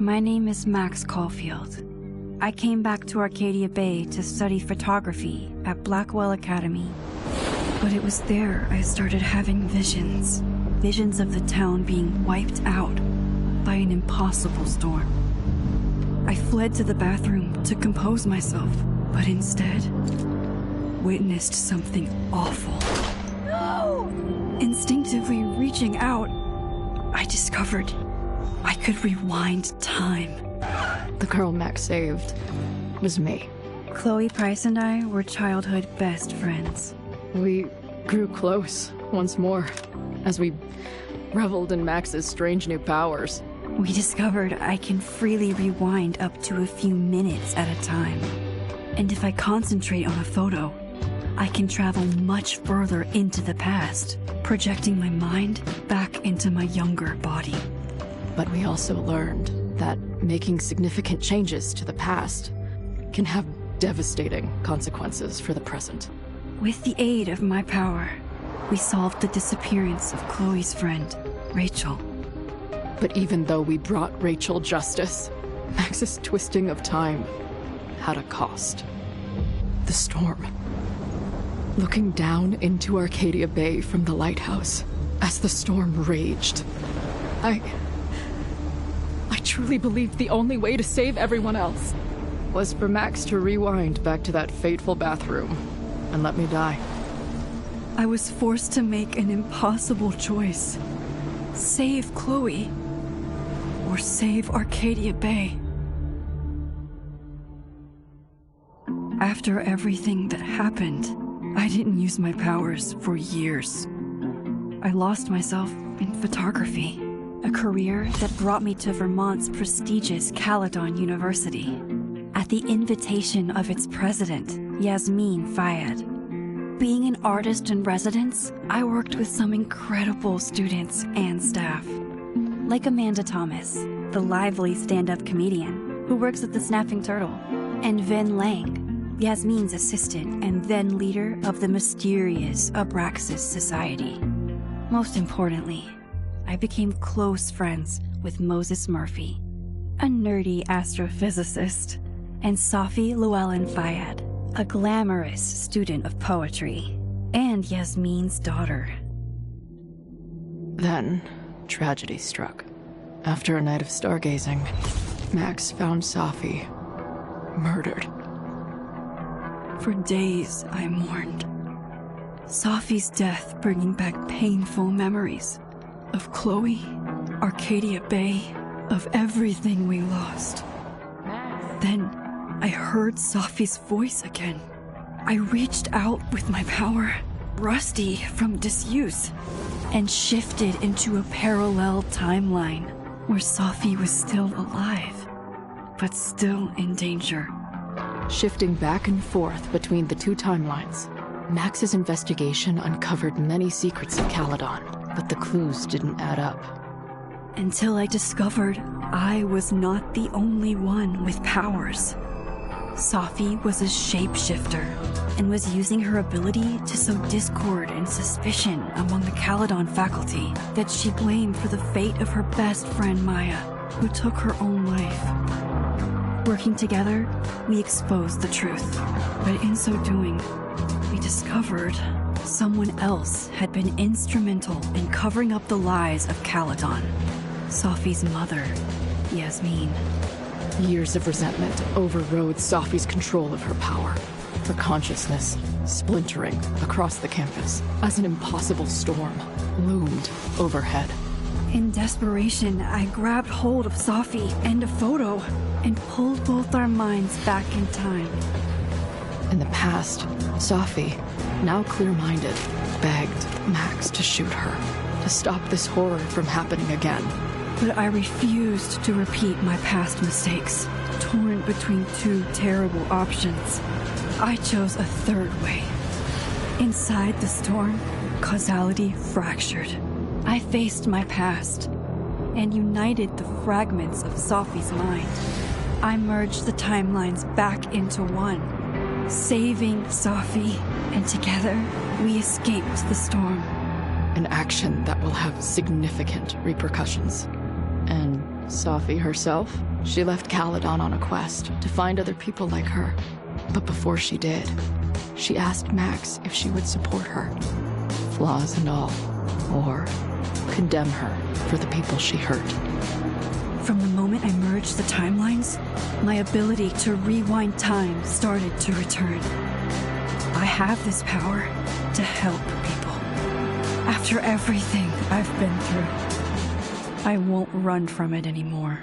My name is Max Caulfield. I came back to Arcadia Bay to study photography at Blackwell Academy. But it was there I started having visions. Visions of the town being wiped out by an impossible storm. I fled to the bathroom to compose myself, but instead witnessed something awful. No! Instinctively reaching out, I discovered I could rewind time. The girl Max saved was me. Chloe Price and I were childhood best friends. We grew close once more as we reveled in Max's strange new powers. We discovered I can freely rewind up to a few minutes at a time. And if I concentrate on a photo, I can travel much further into the past, projecting my mind back into my younger body. But we also learned that making significant changes to the past can have devastating consequences for the present. With the aid of my power, we solved the disappearance of Chloe's friend, Rachel. But even though we brought Rachel justice, Max's twisting of time had a cost. The storm. Looking down into Arcadia Bay from the lighthouse as the storm raged, I truly believed the only way to save everyone else was for Max to rewind back to that fateful bathroom and let me die. I was forced to make an impossible choice. Save Chloe, or save Arcadia Bay. After everything that happened, I didn't use my powers for years. I lost myself in photography, a career that brought me to Vermont's prestigious Caledon University, at the invitation of its president, Yasmin Fayed. Being an artist in residence, I worked with some incredible students and staff, like Amanda Thomas, the lively stand-up comedian who works at the Snapping Turtle, and Vin Lang, Yasmin's assistant and then leader of the mysterious Abraxas Society. Most importantly, I became close friends with Moses Murphy, a nerdy astrophysicist, and Safi Llewellyn Fayed, a glamorous student of poetry, and Yasmin's daughter. Then, tragedy struck. After a night of stargazing, Max found Safi murdered. For days, I mourned. Safi's death bringing back painful memories of Chloe, Arcadia Bay, of everything we lost. Then, I heard Safi's voice again. I reached out with my power, rusty from disuse, and shifted into a parallel timeline where Safi was still alive, but still in danger. Shifting back and forth between the two timelines, Max's investigation uncovered many secrets of Caledon, but the clues didn't add up. Until I discovered I was not the only one with powers. Safi was a shapeshifter and was using her ability to sow discord and suspicion among the Caledon faculty that she blamed for the fate of her best friend Maya, who took her own life. Working together, we exposed the truth, but in so doing, we discovered someone else had been instrumental in covering up the lies of Caledon. Safi's mother, Yasmin. Years of resentment overrode Safi's control of her power, her consciousness splintering across the campus as an impossible storm loomed overhead. In desperation, I grabbed hold of Safi and a photo and pulled both our minds back in time. In the past, Safi, now clear-minded, begged Max to shoot her, to stop this horror from happening again. But I refused to repeat my past mistakes, torn between two terrible options. I chose a third way. Inside the storm, causality fractured. I faced my past and united the fragments of Safi's mind. I merged the timelines back into one, saving Safi, and together we escaped the storm. An action that will have significant repercussions. And Safi herself. She left Caledon on a quest to find other people like her. But before she did, she asked Max if she would support her, flaws and all, or condemn her for the people she hurt. From the moment I merged the timelines, my ability to rewind time started to return. I have this power to help people. After everything I've been through, I won't run from it anymore.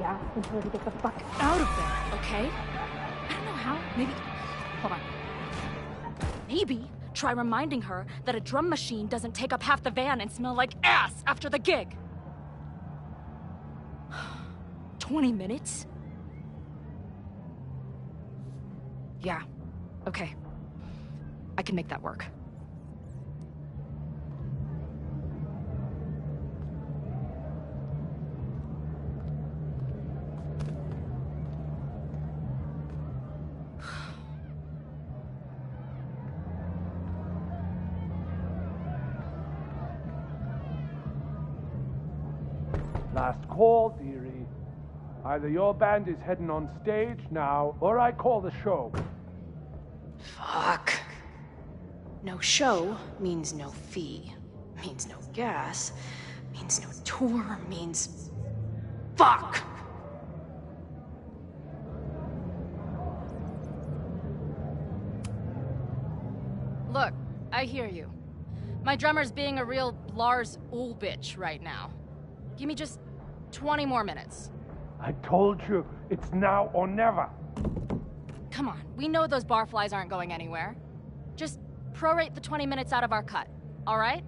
Yeah, and tell her to get the fuck out of there, okay? I don't know how. Maybe... Hold on. Maybe try reminding her that a drum machine doesn't take up half the van and smell like ass after the gig. 20 minutes? Yeah, okay. I can make that work. Last call, dearie. Either your band is heading on stage now, or I call the show. Fuck. No show means no fee. Means no gas. Means no tour. Means... Fuck! Look, I hear you. My drummer's being a real Lars Ulrich right now. Give me just 20 more minutes. I told you, it's now or never. Come on, we know those barflies aren't going anywhere. Just prorate the 20 minutes out of our cut, all right?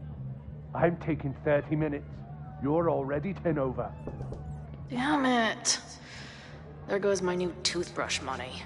I'm taking 30 minutes. You're already 10 over. Damn it. There goes my new toothbrush money.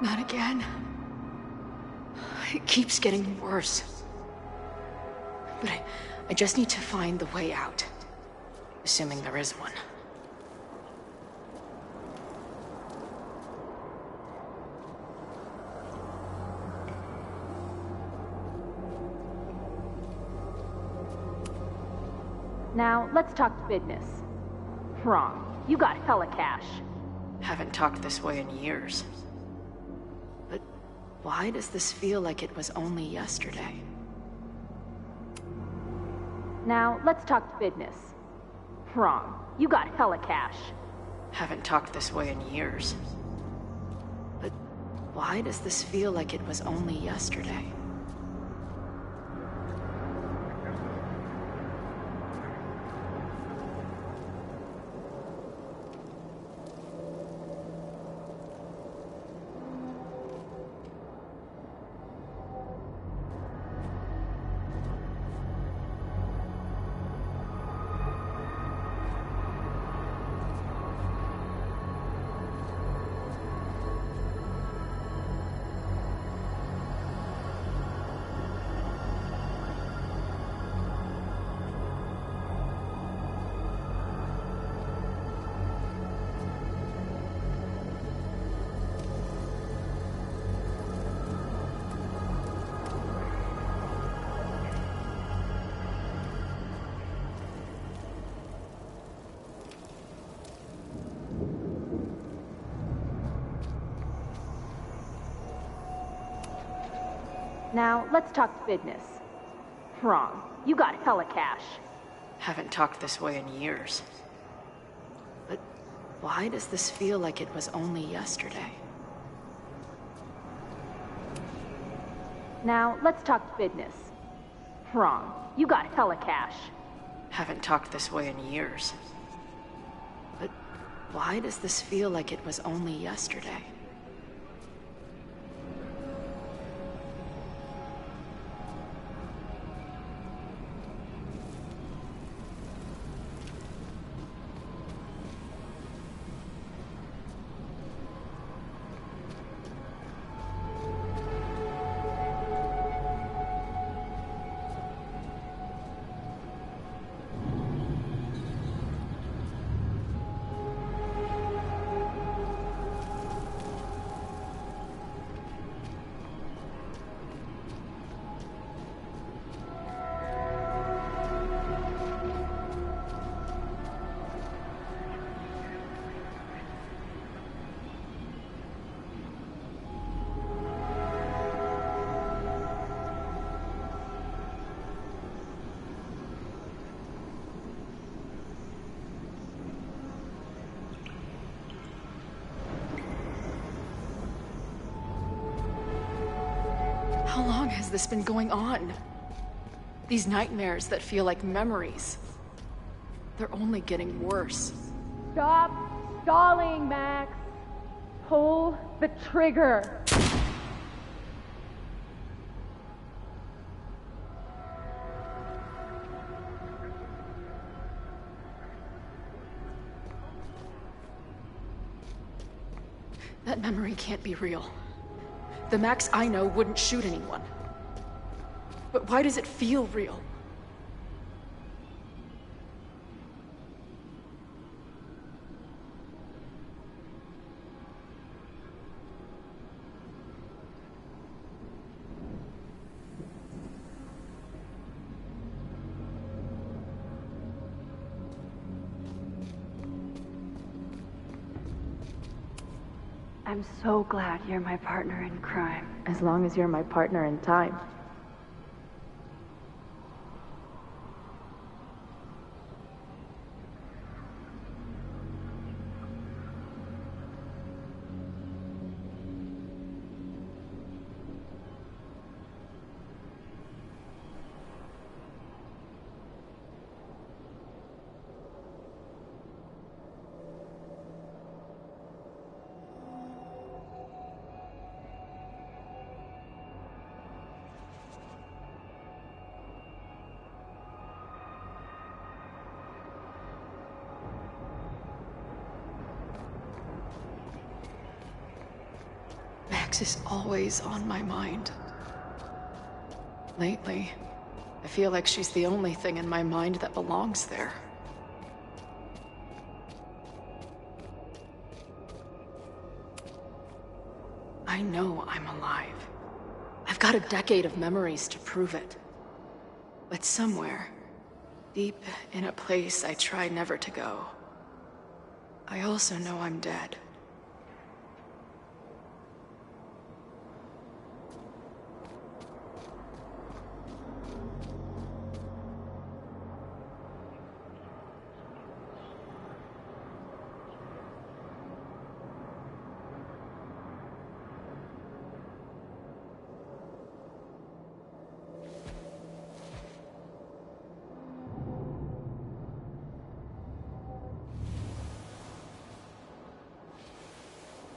Not again. It keeps getting worse. But I just need to find the way out. Assuming there is one. Now, let's talk business. Wrong. You got hella cash. Haven't talked this way in years. But why does this feel like it was only yesterday? Now, let's talk business. Wrong. You got hella cash. Haven't talked this way in years. But why does this feel like it was only yesterday? Now, let's talk business. Wrong. You got hella cash. Haven't talked this way in years. But why does this feel like it was only yesterday? Now, let's talk business. Wrong. You got hella cash. Haven't talked this way in years. But why does this feel like it was only yesterday? How long has this been going on? These nightmares that feel like memories. They're only getting worse. Stop stalling, Max. Pull the trigger. That memory can't be real. The Max I know wouldn't shoot anyone. But why does it feel real? I'm so glad you're my partner in crime. As long as you're my partner in time. Max is always on my mind. Lately, I feel like she's the only thing in my mind that belongs there. I know I'm alive. I've got a decade of memories to prove it. But somewhere, Deep in a place I try never to go. I also know I'm dead.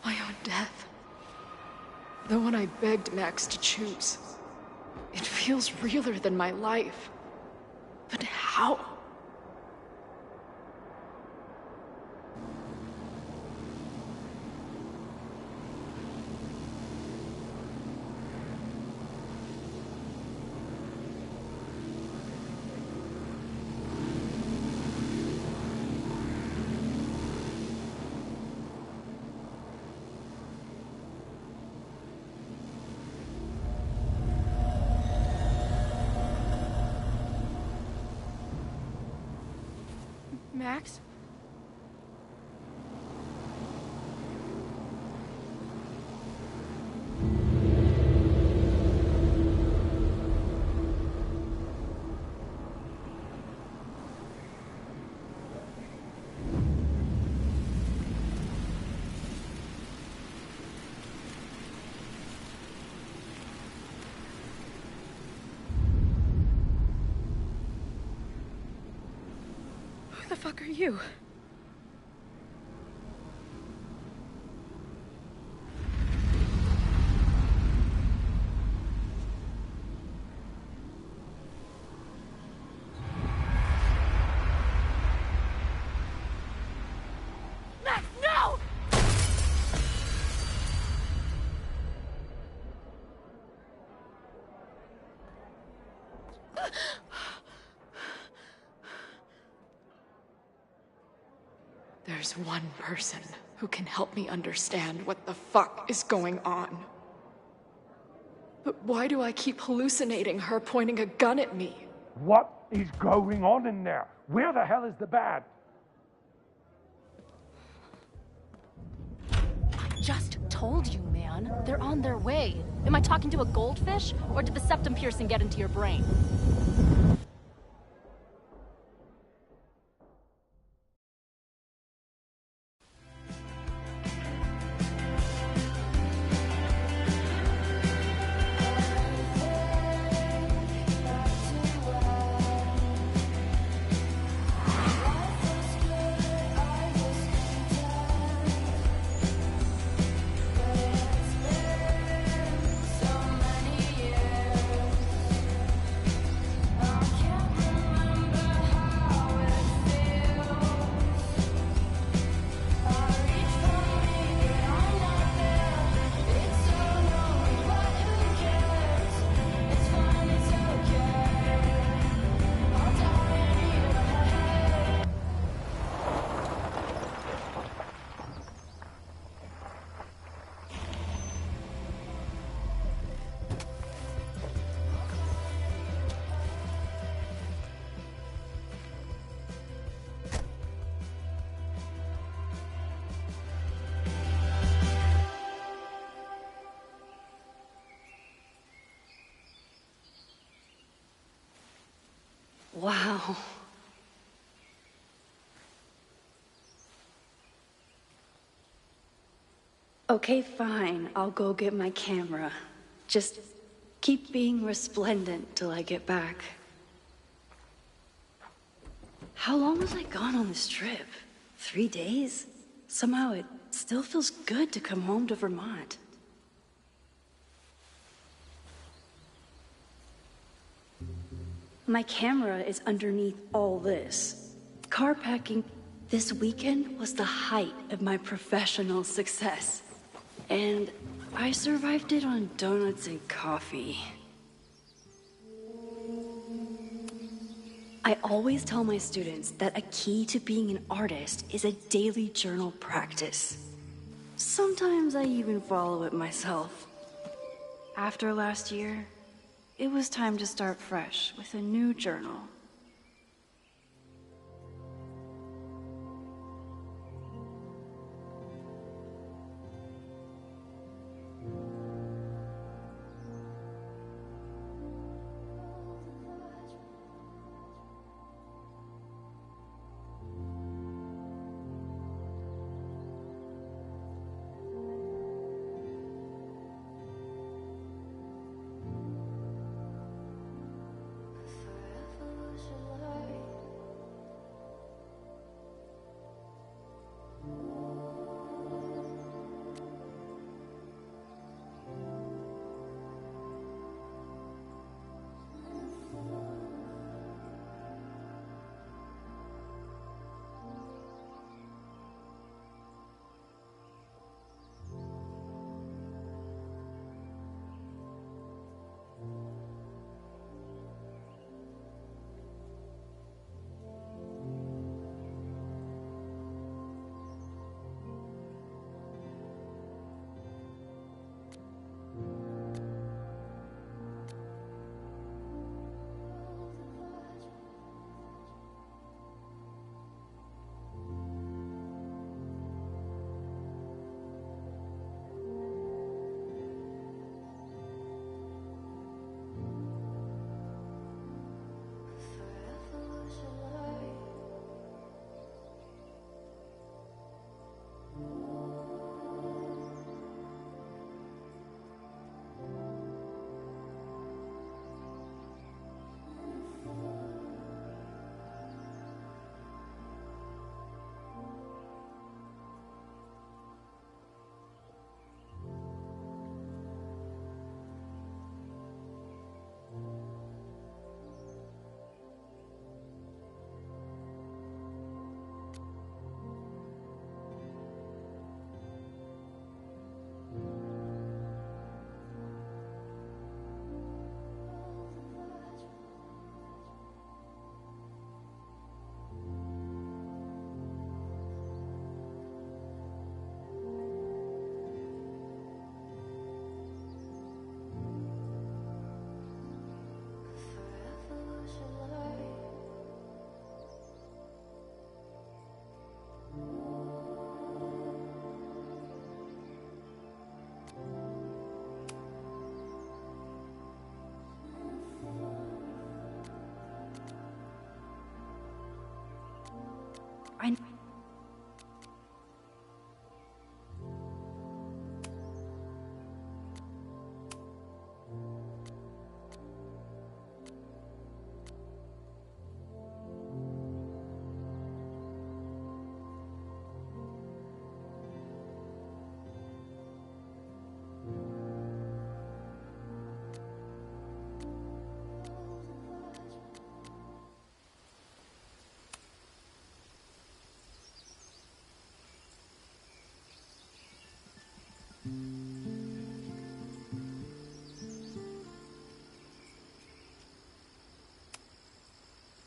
My own death. The one I begged Max to choose. It feels realer than my life. But how? Max? Who the fuck are you? Max, no! There's one person who can help me understand what the fuck is going on. But why do I keep hallucinating her pointing a gun at me? What is going on in there? Where the hell is the bat? I just told you, man. They're on their way. Am I talking to a goldfish, or did the septum piercing get into your brain? Wow. Okay, fine. I'll go get my camera. Just keep being resplendent till I get back. How long was I gone on this trip? 3 days? Somehow it still feels good to come home to Vermont. My camera is underneath all this. Car packing this weekend was the height of my professional success. And I survived it on donuts and coffee. I always tell my students that a key to being an artist is a daily journal practice. Sometimes I even follow it myself. After last year, it was time to start fresh with a new journal.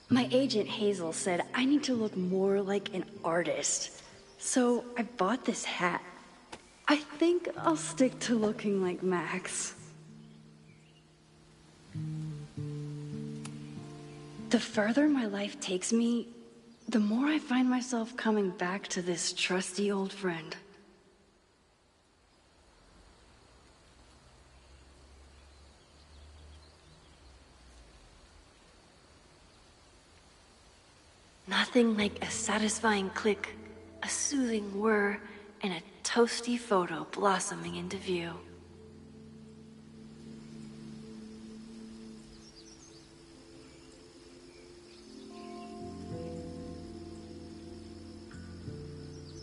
My agent Hazel said I need to look more like an artist. So I bought this hat. I think I'll stick to looking like Max. The further my life takes me, the more I find myself coming back to this trusty old friend. Nothing like a satisfying click, a soothing whir, and a toasty photo blossoming into view.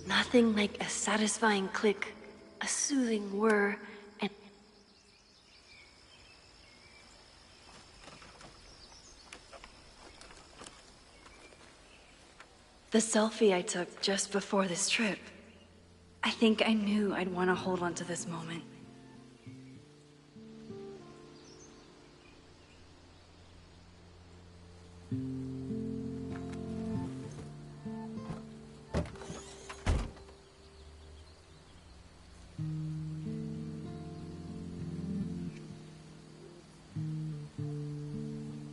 Nothing like a satisfying click, a soothing whir, and... The selfie I took just before this trip. I think I knew I'd want to hold on to this moment.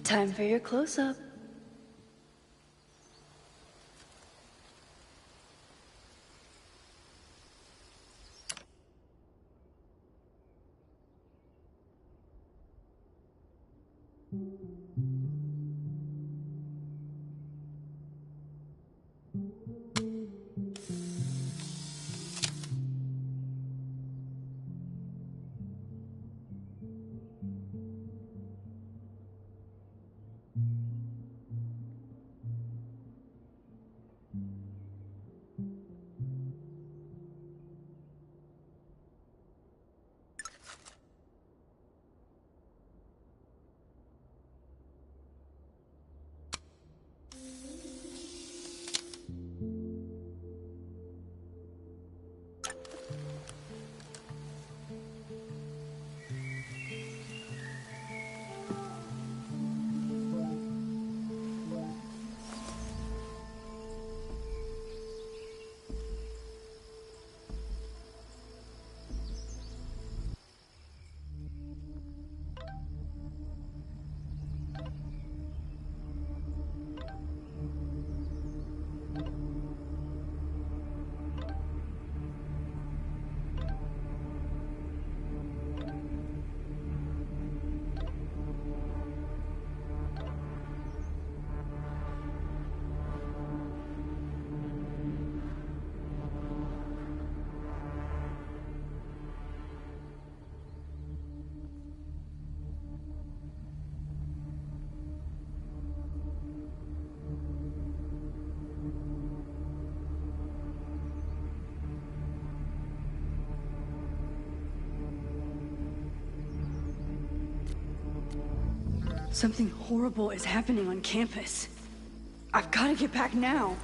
Time for your close-up. Something horrible is happening on campus. I've got to get back now.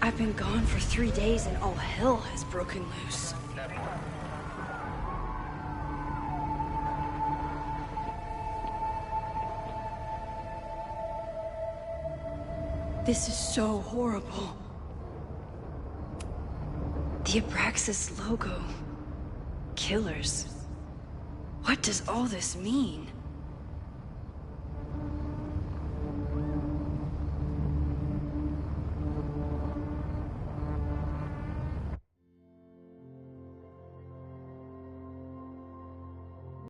I've been gone for 3 days and all hell has broken loose. This is so horrible. The Abraxas logo. Killers. What does all this mean?